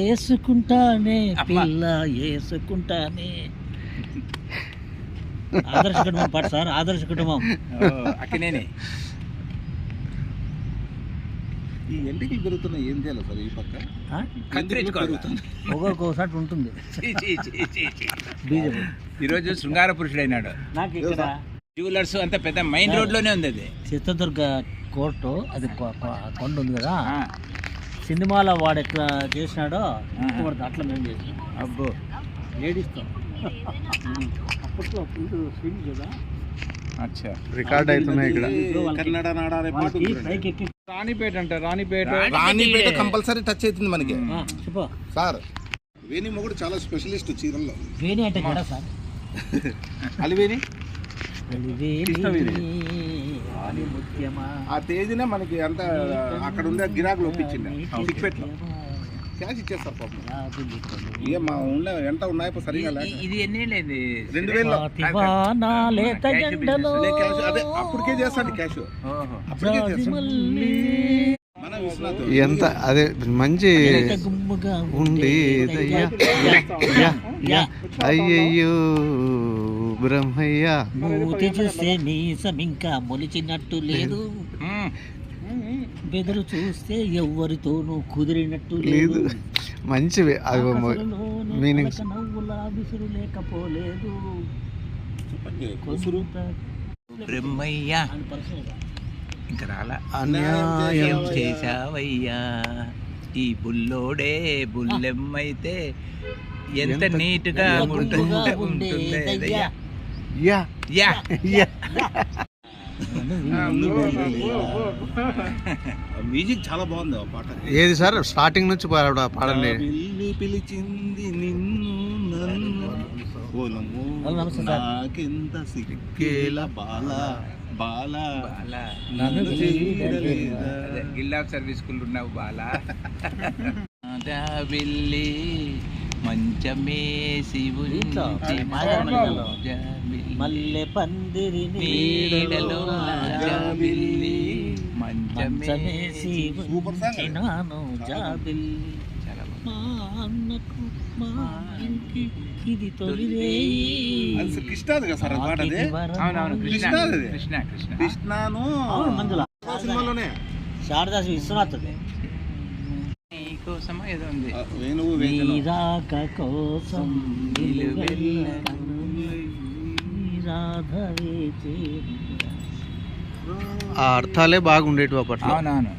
ఏసుకుంటానే పిల్ల ఏసుకుంటానే. ఆదర్శ కుటుంబం పాట సార్, ఆదర్శ కుటుంబం. అక్కనేనే ఈ ఎంటికలు పెరుగుతున్నాయి, ఏం చేయాలి సార్? ఈ పక్క ఒక్కొక్కసారి ఉంటుంది. ఈరోజు శృంగార పురుషుడైనాడు. నాకు ఇక్కడ జ్యువెలర్స్ అంతా పెద్ద మెయిన్ రోడ్ లోనే ఉంది. అది చిత్రదుర్గ కోర్టు, అది కొండ ఉంది కదా, సినిమాలో వాడు ఎట్లా చేసినాడో అట్లా మేము చేసినాం. అబ్బో లేడీస్తో అప్పట్లో ఫుల్ స్వింగ్ కదా. అచ్చా, రికార్డ్ అవుతున్నాయి ఇక్కడ. కన్నడ నాడ అనే పాట రాణిపేట అంట. రాణిపేట కంపల్సరీ టచ్ అవుతుంది మనకి. చెప్పు సార్, వేణి మొగుడు చాలా స్పెషలిస్ట్ చీరల్లో. వేణి అంటే కదా సార్, అలివేణి ముఖ్యమా. ఆ తేజీనే మనకి అంత అక్కడ ఉండే గిరాకులు ఒప్పించింది. సిక్పెట్లో క్యాష్ ఇచ్చేస్తారు పాపం. ఏం మా ఊళ్ళో ఎంత ఉన్నాయో సరిగా ఇది ఎన్ని 2000. అదే అప్పటికే చేస్తాడు క్యాష్. ఎంత అదే మంచి ఉంది. అయ్యయ్యో బ్రహ్మయ్య, మూతి చూస్తే నీసం ఇంకా మొలిచినట్టు లేదు, బెదరు చూస్తే ఎవరితోనూ కుదిరినట్టు లేదు. మంచివి మీనింగ్స్. నవ్వులా విసురు లేకపోలేదు. బ్రహ్మయ్య ఇంకా రాలా. అన్యాయం చేశావయ్యా, ఈ బుల్లోడే బుల్లెమ్మైతే ఎంత నీట్గా మ్యూజిక్ చాలా బాగుంది ఆ పాట. ఏది సార్? స్టార్టింగ్ నుంచి పాడండి. పిలిచింది నిన్ను నాకెంత సిక్కేల బాల బాల గిల్లాఫ్ సర్వీస్ స్కూల్ ఉన్నావు బాలా. వెళ్ళి మంచమేసి మల్లె పందిరి నీడలో మంచమేసి ఉంచినాను జాబిల్లి. మా అన్నకు మా ఇంటికి ఇది తొలిరేయి. కృష్ణాది కదా సార్ పాట? కృష్ణను సినిమాలోనే శారదా విశ్వనాథ్ కోసమా ఏదో ఉంది. నీరాక కోసం ఆ అర్థాలే బాగుండేటివి అప్పట్లో. అవునవును.